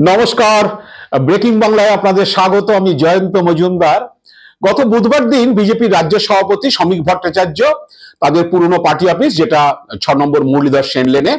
নমস্কার, ব্রেকিং বাংলায় আপনাদের স্বাগত। আমি জয়ন্ত মজুমদার। গত বুধবার দিন বিজেপির রাজ্য সভাপতি শ্রমিক ভট্টাচার্য তাদের পুরনো পার্টি অফিস, যেটা 6 নম্বর মুরলীধর সেন লেনে,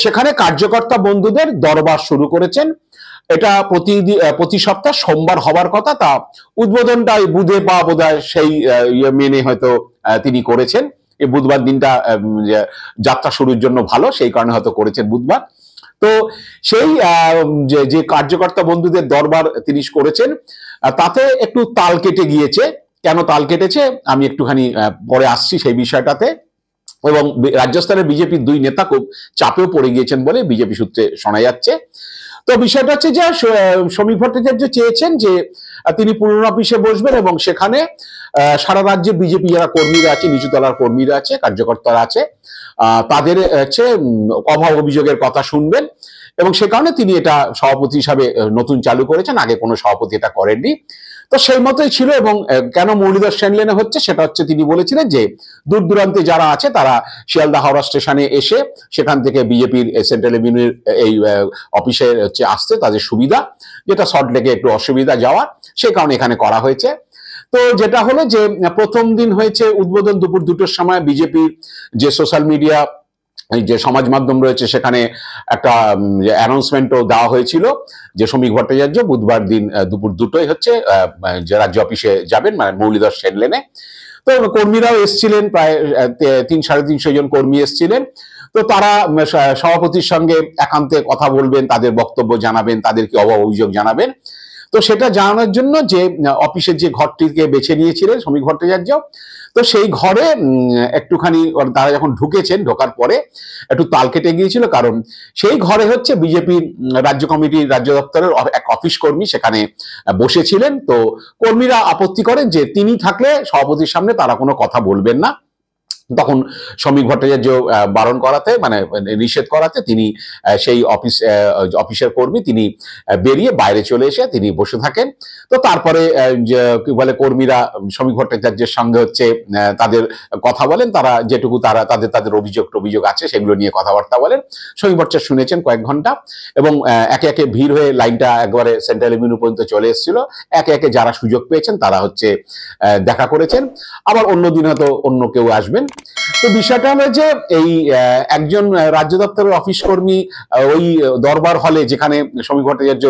সেখানে কার্যকর্তা বন্ধুদের দরবার শুরু করেছেন। এটা প্রতি সপ্তাহ সোমবার হবার কথা, তা উদ্বোধনটা বুধে বা বোধহয় সেই মেনে হয়তো তিনি করেছেন। এই বুধবার দিনটা যাত্রা শুরুর জন্য ভালো, সেই কারণে হয়তো করেছেন বুধবার। তো সেই যে কার্যকর্তা বন্ধুদের দরবার তিনি করেছেন, তাতে একটু তাল কেটে গিয়েছে। কেন তাল কেটেছে আমি একটুখানি পরে আসছি সেই বিষয়টাতে। এবং রাজ্য স্তরের বিজেপির দুই নেতা খুব চাপেও পড়ে গিয়েছেন বলে বিজেপি সূত্রে শোনা যাচ্ছে। তো বিষয়টা হচ্ছে যে শ্রমিক ভট্টাচার্য চেয়েছেন যে তিনি পুরনো অফিসে বসবেন এবং সেখানে সারা রাজ্যে বিজেপি যারা কর্মীরা আছে, নিচুতলার কর্মীরা আছে, কার্যকর্তারা আছে, তাদের হচ্ছে অভাব অভিযোগের কথা শুনবেন। এবং সে কারণে তিনি এটা সভাপতি হিসাবে নতুন চালু করেছেন, আগে কোনো সভাপতি এটা করেননি। তো সেই মতোই ছিল। এবং কেন মুরলীধর সেন লেনে হচ্ছে সেটা হচ্ছে তিনি বলেছিলেন যে দূর দূরান্তে যারা আছে তারা শিয়ালদা হাওড়া স্টেশনে এসে সেখান থেকে বিজেপির সেন্ট্রাল এভিনিউর এই অফিসে হচ্ছে আসতে তাদের সুবিধা, যেটা সল্টলেকে একটু অসুবিধা যাওয়ার, সেই কারণে এখানে করা হয়েছে। তো যেটা হলো যে প্রথম দিন হয়েছে উদ্বোধন দুপুর 2টোর সময়। বিজেপির যে সোশ্যাল মিডিয়া, যে সমাজ মাধ্যম রয়েছে, সেখানে একটা অ্যানাউন্সমেন্টও দেওয়া হয়েছিল যে শ্রমিক ভট্টাচার্য বুধবার দিন দুপুর 2টোয় হচ্ছে যে রাজ্য অফিসে যাবেন, মানে মুরলীধর সেন লেনে। তো কর্মীরাও এসছিলেন, প্রায় 300-350 জন কর্মী এসছিলেন। তো তারা সভাপতির সঙ্গে একান্তে কথা বলবেন, তাদের বক্তব্য জানাবেন, তাদেরকে অভাব অভিযোগ জানাবেন। তো সেটা জানানোর জন্য যে অফিসের যে ঘরটিকে বেছে নিয়েছিলেন শ্রমিক ভট্টাচার্য, তো সেই ঘরে একটুখানি তারা যখন ঢুকেছেন, ঢোকার পরে একটু তাল কেটে গিয়েছিল। কারণ সেই ঘরে হচ্ছে বিজেপির রাজ্য কমিটির রাজ্য দপ্তরের এক অফিস কর্মী সেখানে বসেছিলেন। তো কর্মীরা আপত্তি করেন যে তিনি থাকলে সভাপতির সামনে তারা কোনো কথা বলবেন না। তখন শ্রমিক ভট্টাচার্য বারণ করাতে, মানে নিষেধ করাতে, তিনি সেই অফিসের কর্মী তিনি বেরিয়ে বাইরে চলে এসে তিনি বসে থাকেন। তো তারপরে কি বলে, কর্মীরা শ্রমিক ভট্টাচার্যের সঙ্গে হচ্ছে তাদের কথা বলেন, তারা যেটুকু তাদের অভিযোগ আছে সেগুলো নিয়ে কথাবার্তা বলেন। শ্রমিক ভট্টাচার্য শুনেছেন কয়েক ঘন্টা, এবং একে একে ভিড় হয়ে লাইনটা একবারে সেন্ট্রাল এভিনিউ পর্যন্ত চলে এসেছিল। একে একে যারা সুযোগ পেয়েছেন তারা হচ্ছে দেখা করেছেন। আবার অন্যদিন হয়তো অন্য কেউ আসবেন। তো বিষয়টা হলো যে এই একজন রাজ্য দপ্তরের অফিস কর্মী ওই দরবার হলে, যেখানে শ্রমিক ভট্টাচার্য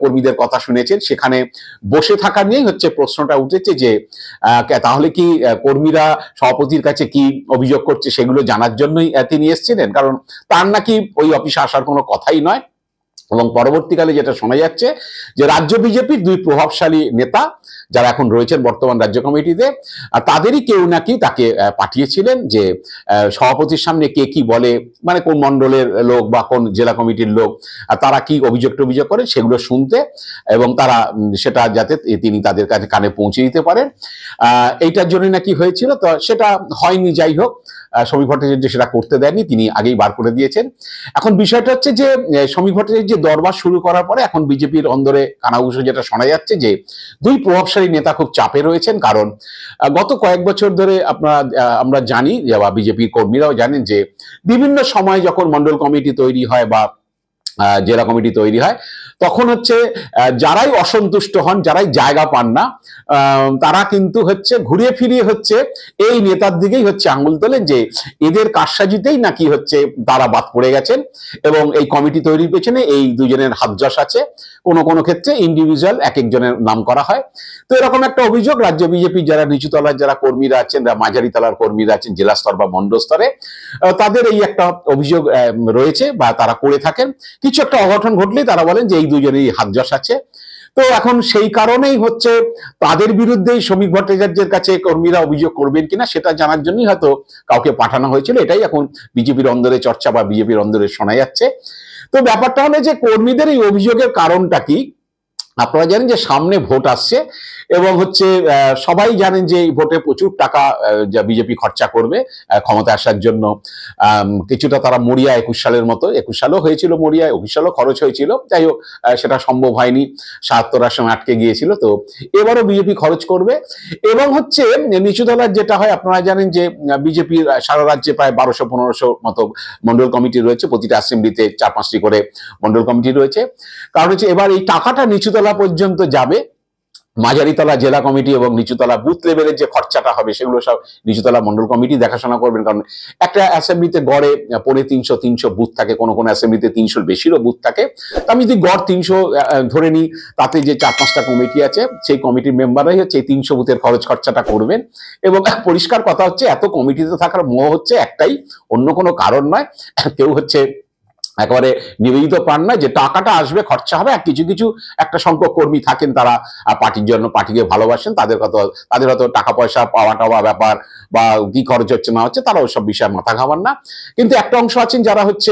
কর্মীদের কথা শুনেছেন, সেখানে বসে থাকা নিয়েই হচ্ছে প্রশ্নটা উঠেছে যে তাহলে কি কর্মীরা সভাপতির কাছে কি অভিযোগ করছে সেগুলো জানার জন্যই তিনি এসেছিলেন, কারণ তার নাকি ওই অফিসে আসার কোনো কথাই নয়। এবং পরবর্তীকালে যেটা শোনা যাচ্ছে যে রাজ্য বিজেপির দুই প্রভাবশালী নেতা যারা এখন রয়েছেন বর্তমান রাজ্য কমিটিতে, তাদেরই কেউ নাকি তাকে পাঠিয়েছিলেন যে সভাপতির সামনে কে কি বলে, মানে কোন মণ্ডলের লোক বা কোন জেলা কমিটির লোক, তারা কি অভিযোগ করেন সেগুলো শুনতে, এবং তারা সেটা যাতে তিনি তাদের কাছে কানে পৌঁছে দিতে পারেন, এইটার জন্য নাকি হয়েছিল। তো সেটা হয়নি। যাই হোক, শ্রমিক ভট্টাচার্য সেটা করতে দেননি, তিনি আগেই বার করে দিয়েছেন। এখন বিষয়টা হচ্ছে যে শ্রমিক ভট্টাচার্য দরবার শুরু করার পরে এখন বিজেপির অন্দরে কানাঘুষো যেটা শোনা যাচ্ছে যে দুই প্রভাবশালী নেতা খুব চাপে রয়েছেন। কারণ গত কয়েক বছর ধরে আমরা জানি, বা বিজেপির কর্মীরাও জানেন, যে বিভিন্ন সময় যখন মন্ডল কমিটি তৈরি হয় বা জেলা কমিটি তৈরি হয়, তখন হচ্ছে যারাই অসন্তুষ্ট হন, যারাই জায়গা পান না, তারা কিন্তু হচ্ছে ঘুরিয়ে ফিরিয়ে হচ্ছে এই নেতার দিকেই হচ্ছে আঙুল তোলেন যে এদের কারসাজিতেই নাকি হচ্ছে তারা বাদ পড়ে গেছেন, এবং এই কমিটি তৈরির পেছনে এই দুজনের হাতযশ আছে। কোনো কোনো ক্ষেত্রে ইন্ডিভিজুয়াল এক একজনের নাম করা হয়। তো এরকম একটা অভিযোগ রাজ্য বিজেপির যারা নিচুতলার যারা কর্মীরা আছেন, মাঝারি তলার কর্মীরা আছেন, জেলা স্তর বা মন্ডল স্তরে, তাদের এই একটা অভিযোগ রয়েছে বা তারা করে থাকেন। কিছু একটা অঘটন ঘটলেই তারা বলেন যে এই দুজনেরই হাতযশ আছে। তো এখন সেই কারণেই হচ্ছে তাদের বিরুদ্ধেই শ্রমিক ভট্টাচার্যের কাছে কর্মীরা অভিযোগ করবেন কিনা সেটা জানার জন্যই হয়তো কাউকে পাঠানো হয়েছিল। এটাই এখন বিজেপির অন্দরে চর্চা বা বিজেপির অন্দরে শোনা যাচ্ছে। তো ব্যাপারটা হলো যে কর্মীদের এই অভিযোগের কারণটা কি, আপনারা জানেন যে সামনে ভোট আসছে এবং হচ্ছে সবাই জানেন যে এই ভোটে প্রচুর টাকা যা বিজেপি খরচা করবে ক্ষমতা আসার জন্য। কিছুটা তারা মরিয়া 21 সালের মতো, 21 সালেও হয়েছিল মরিয়া, 21 সালেও খরচ হয়েছিল, যাই হোক সেটা সম্ভব হয়নি, 77 সময় আটকে গিয়েছিল। তো এবারও বিজেপি খরচ করবে। এবং হচ্ছে নিচু দলের যেটা হয় আপনারা জানেন যে বিজেপির সারা রাজ্যে প্রায় 1200-1500 মতো মন্ডল কমিটি রয়েছে, প্রতিটা অ্যাসেম্বলিতে 4-5টি করে মন্ডল কমিটি রয়েছে। কারণ হচ্ছে এবার এই টাকাটা নিচুতলা পর্যন্ত যাবে, মাঝারিতলা জেলা কমিটি এবং নিচুতলা বুথ লেভেলের যে খরচাটা হবে সেগুলো সব নিচুতলা মন্ডল কমিটি দেখাশোনা করবেন। কারণ একটা অ্যাসেম্বলিতে গড়ে 350 বুথ থাকে, কোনো কোনো অ্যাসেম্বলিতে 300-র বেশিরও বুথ থাকে। তো আমি যদি গড় 300 ধরে নিই, তাতে যে 4-5টা কমিটি আছে সেই কমিটির মেম্বাররাই হচ্ছে এই 300 বুথের খরচটা করবেন। এবং পরিষ্কার কথা হচ্ছে এত কমিটিতে থাকার মোহ হচ্ছে একটাই, অন্য কোনো কারণ নয়। কেউ হচ্ছে একেবারে নিবেদিত পান না যে টাকাটা আসবে, খরচা হবে, আর কিছু কিছু একটা সংখ্যক কর্মী থাকেন তারা পার্টির জন্য, পার্টিকে ভালোবাসেন, তাদের হয়তো টাকা পয়সা পাওয়া টাওয়া ব্যাপার বা কি খরচ হচ্ছে না হচ্ছে তারা ওইসব বিষয়ে মাথা ঘামান না। কিন্তু একটা অংশ আছেন যারা হচ্ছে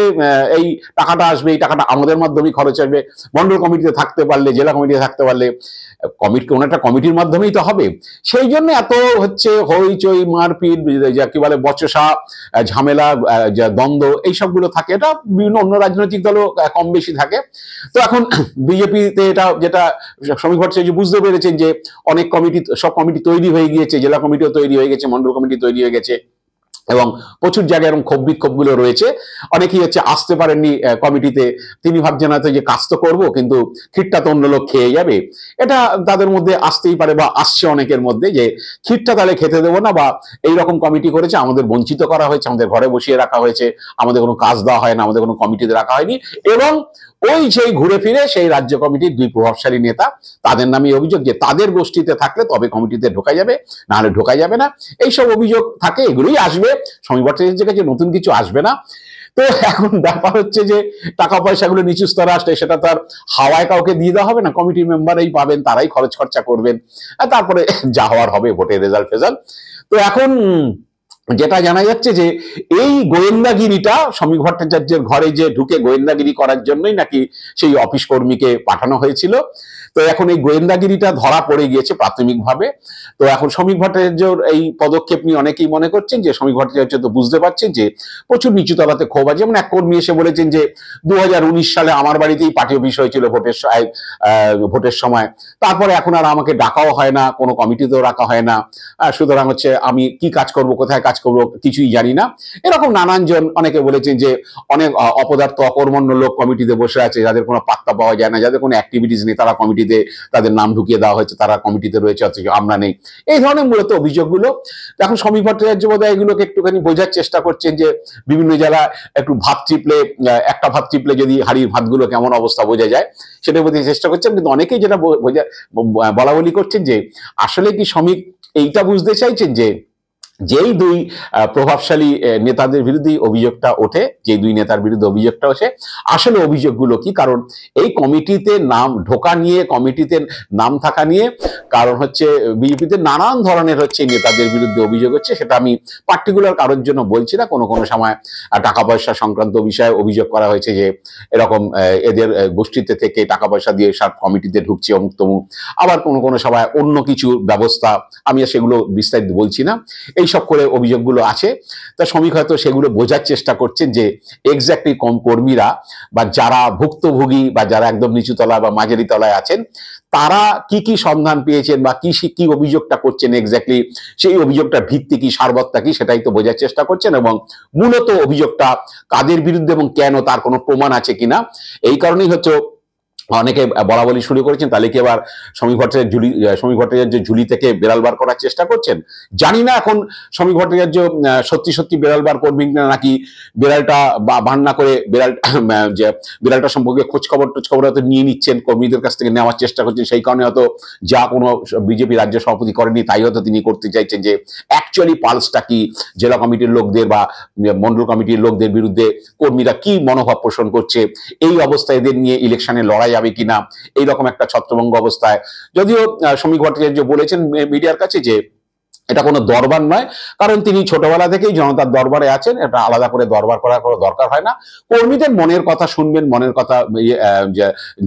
এই টাকাটা আসবে, এই টাকাটা আমাদের মাধ্যমেই খরচ আসবে, মন্ডল কমিটিতে থাকতে পারলে, জেলা কমিটিতে থাকতে পারলে, কোনো একটা কমিটির মাধ্যমেই তো হবে, সেই জন্য এত হচ্ছে হইচই মারপিট, কি বলে বচসা, ঝামেলা, দ্বন্দ্ব এইসবগুলো থাকে। এটা বিভিন্ন অন্য রাজনৈতিক দলও কম বেশি থাকে। তো এখন বিজেপিতে এটা যেটা শ্রমিক ভট্টাচার্য বুঝতে পেরেছেন যে অনেক কমিটি, সব কমিটি তৈরি হয়ে গিয়েছে, জেলা কমিটিও তৈরি হয়ে গেছে, মন্ডল কমিটি তৈরি হয়ে গেছে, এবং প্রচুর জায়গায় এরকম ক্ষোভ বিক্ষোভগুলো রয়েছে। অনেকেই হচ্ছে আসতে পারেননি কমিটিতে, তিনি ভাবছেন হয়তো যে কাজ তো করবো কিন্তু খিটটা তো অন্য লোক খেয়ে যাবে, এটা তাদের মধ্যে আসতেই পারে বা আসছে অনেকের মধ্যে যে খিটটা তাহলে খেতে দেবো না, বা এইরকম কমিটি করেছে, আমাদের বঞ্চিত করা হয়েছে, আমাদের ঘরে বসিয়ে রাখা হয়েছে, আমাদের কোনো কাজ দেওয়া হয় না, আমাদের কোনো কমিটিতে রাখা হয়নি। এবং ওই সেই ঘুরে ফিরে সেই রাজ্য কমিটির দুই প্রভাবশালী নেতা, তাদের নামে অভিযোগ যে তাদের গোষ্ঠীতে থাকলে তবে কমিটিতে ঢোকা যাবে, না হলে ঢোকা যাবে না, এইসব অভিযোগ থাকে। এগুলোই আসবে, শ্রমিক ভট্টাচার্যের কাছে নতুন কিছু আসবে না। তো এখন ব্যাপার হচ্ছে যে টাকা পয়সাগুলো নিচু স্তরে আসলে সেটা তার হাওয়ায় কাউকে দিয়ে দেওয়া হবে না, কমিটি মেম্বারই পাবেন, তারাই খরচ খরচা করবেন, আর তারপরে যা হওয়ার হবে, ভোটের রেজাল্ট ফেজাল্ট। তো এখন যেটা জানা যাচ্ছে যে এই গোয়েন্দাগিরিটা শ্রমিক ভট্টাচার্যের ঘরে যে ঢুকে গোয়েন্দাগিরি করার জন্যই নাকি সেই অফিস কর্মীকে পাঠানো হয়েছিল। তো এখন এই গোয়েন্দাগিরিটা ধরা পড়ে গিয়েছে প্রাথমিকভাবে। তো এখন শ্রমিক ভট্টাচার্যর এই পদক্ষেপ নিয়ে অনেকেই মনে করছেন যে শ্রমিক ভট্টাচার্য তো বুঝতে পারছেন যে প্রচুর নিচু তলাতে ক্ষোভ আছে। যেমন এক কর্মী এসে বলেছেন যে 2019 সালে আমার বাড়িতেই পার্টি অফিস হয়েছিল ভোটের সময়, তারপরে এখন আর আমাকে ডাকাও হয় না, কোনো কমিটিতেও রাখা হয় না, সুতরাং হচ্ছে আমি কি কাজ করব, কোথায় কাজ করব কিছুই জানি না। এরকম নানান জন অনেকে বলেছেন যে অনেক অপদার্থ অকর্মণ্য লোক কমিটিতে বসে আছে, যাদের কোনো পাত্তা পাওয়া যায় না, যাদের কোনো অ্যাক্টিভিটিস নেই, তারা কমিটিতে, তাদের নাম ঢুকিয়ে দেওয়া হয়েছে, তারা কমিটিতে রয়েছে, অথচ আমরা নেই, এই ধরনের মূলত অভিযোগগুলো। এখন শ্রমিক ভট্টাচার্য বোধহয় এগুলোকে একটুখানি বোঝার চেষ্টা করছেন যে বিভিন্ন জেলায় একটু ভাত চিপলে, একটা ভাত চিপলে যদি হাড়ির ভাতগুলো কেমন অবস্থা বোঝা যায় সেটা বোঝার চেষ্টা করছেন। কিন্তু অনেকেই যেটা বলা বলি করছেন যে আসলে কি শ্রমিক এইটা বুঝতে চাইছেন যে যেই দুই প্রভাবশালী নেতাদের বিরুদ্ধে অভিযোগটা ওঠে, যে দুই নেতার বিরুদ্ধে অভিযোগটা ওঠে, আসলে অভিযোগগুলো কি? কারণ এই কমিটিতে নাম ঢোকা নিয়ে, কমিটিতে নাম থাকা নিয়ে, কারণ হচ্ছে বিজেপিতে নানান ধরনের হচ্ছে নেতাদের বিরুদ্ধে অভিযোগ হচ্ছে। সেটা আমি পার্টিকুলার কারোর জন্য বলছি না, কোনো কোনো সময় টাকা পয়সা সংক্রান্ত বিষয়ে অভিযোগ করা হয়েছে যে এরকম এদের গোষ্ঠীতে থেকে টাকা পয়সা দিয়ে সব কমিটিতে ঢুকছে অমুক তমুক, আবার কোনো কোনো সময় অন্য কিছু ব্যবস্থা, আমি সেগুলো বিস্তারিত বলছি না, এইসব করে অভিযোগগুলো আছে। তা শ্রমিক হয়তো সেগুলো বোঝার চেষ্টা করছেন যে এক্স্যাক্টলি কর্মীরা বা যারা ভুক্তভোগী বা যারা একদম নিচু তলায় বা মাঝারি তলায় আছেন, তারা কি কি সন্ধান পেয়েছেন বা কি অভিযোগটা করছেন, এক্স্যাক্টলি সেই অভিযোগটার ভিত্তি কি, সারবত্তা কি, সেটাই তো বোঝার চেষ্টা করছেন। এবং মূলত অভিযোগটা কাদের বিরুদ্ধে এবং কেন, তার কোনো প্রমাণ আছে কিনা, এই কারণেই হচ্ছে অনেকে বলা বলি শুরু করেছেন তাহলে কি এবার শ্রমিক ভট্টাচার্য ঝুলি থেকে বেড়াল বার করার চেষ্টা করছেন। জানি না এখন শ্রমিক ভট্টাচার্য সত্যি সত্যি বেড়াল বার করবেন না, নাকি বেড়ালটা বান্না করে বেড়ালটা সম্পর্কে খোঁজ খবর হয়তো নিয়ে নিচ্ছেন, কর্মীদের কাছ থেকে নেওয়ার চেষ্টা করছেন। সেই কারণে হয়তো যা কোনো বিজেপি রাজ্য সভাপতি করেনি তাই হয়তো তিনি করতে চাইছেন, যে অ্যাকচুয়ালি পালসটা কি, জেলা কমিটির লোকদের বা মন্ডল কমিটির লোকদের বিরুদ্ধে কর্মীরা কি মনোভাব পোষণ করছে, এই অবস্থায় এদের নিয়ে ইলেকশনে লড়াই যাবে কিনা, এইরকম একটা ছত্রভঙ্গ অবস্থায়। যদিও শ্রমিক ভট্টাচার্য বলেছেন মিডিয়ার কাছে যে এটা কোনো দরবার নয়, কারণ তিনি ছোটবেলা থেকেই জনতার দরবারে আছেন। এটা আলাদা করে দরবার করার কোনো দরকার হয় না। কর্মীদের মনের কথা শুনবেন, মনের কথা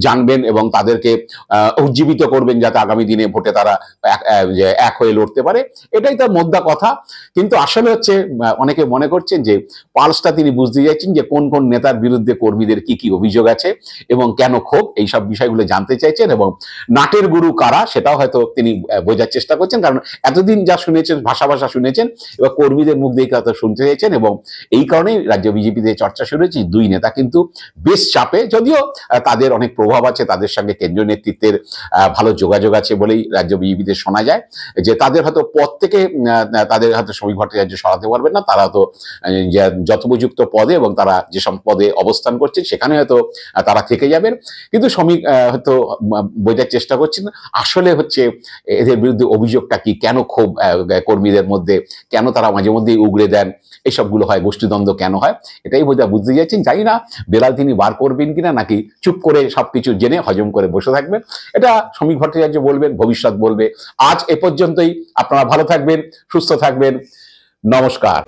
জানবেন এবং তাদেরকে উজ্জীবিত করবেন যাতে আগামী দিনে ভোটে তারা এক হয়ে লড়তে পারে, এটাই তার মোদ্দা কথা। কিন্তু আসলে হচ্ছে অনেকে মনে করছেন যে পালসটা তিনি বুঝতে চাইছেন যে কোন কোন নেতার বিরুদ্ধে কর্মীদের কি কি অভিযোগ আছে এবং কেন ক্ষোভ, এইসব বিষয়গুলো জানতে চাইছেন এবং নাটের গুরু কারা সেটাও হয়তো তিনি বোঝার চেষ্টা করছেন। কারণ এতদিন যা শুনেছেন, ভাষা শুনেছেন, এবার কর্মীদের মুখ দিয়ে কথা শুনতে চাইছেন এবং এই কারণেই রাজ্য বিজেপিতে চর্চা শুরু হয়েছে। দুই নেতা কিন্তু বেশ চাপে, যদিও তাদের অনেক প্রভাব আছে, তাদের সঙ্গে কেন্দ্রীয় নেতৃত্বের ভালো যোগাযোগ আছে বলেই রাজ্য বিজেপিতে শোনা যায় যে তাদের হয়তো পদ থেকে তাদের হয়তো শ্রমিক ভট্টাচার্য সরাতে পারবেন না। তারা তো যথোপযুক্ত পদে এবং তারা যেসব পদে অবস্থান করছেন সেখানে হয়তো তারা থেকে যাবেন। কিন্তু শ্রমিক হয়তো বোঝার চেষ্টা করছেন আসলে হচ্ছে এদের বিরুদ্ধে অভিযোগটা কি, কেন ক্ষোভ কর্মীদের মধ্যে, কেন তারা মাঝে মধ্যেই উগড়ে দেন, এইসবগুলো হয়, গোষ্ঠীদ্বন্দ্ব কেন হয়, এটাই বুঝতে যাচ্ছেন। জানি না বেলাল তিনি বার করবেন কিনা, নাকি চুপ করে সবকিছু জেনে হজম করে বসে থাকবেন, এটা শ্রমিক ভট্টাচার্য বলবেন, ভবিষ্যৎ বলবে। আজ এ পর্যন্তই। আপনারা ভালো থাকবেন, সুস্থ থাকবেন, নমস্কার।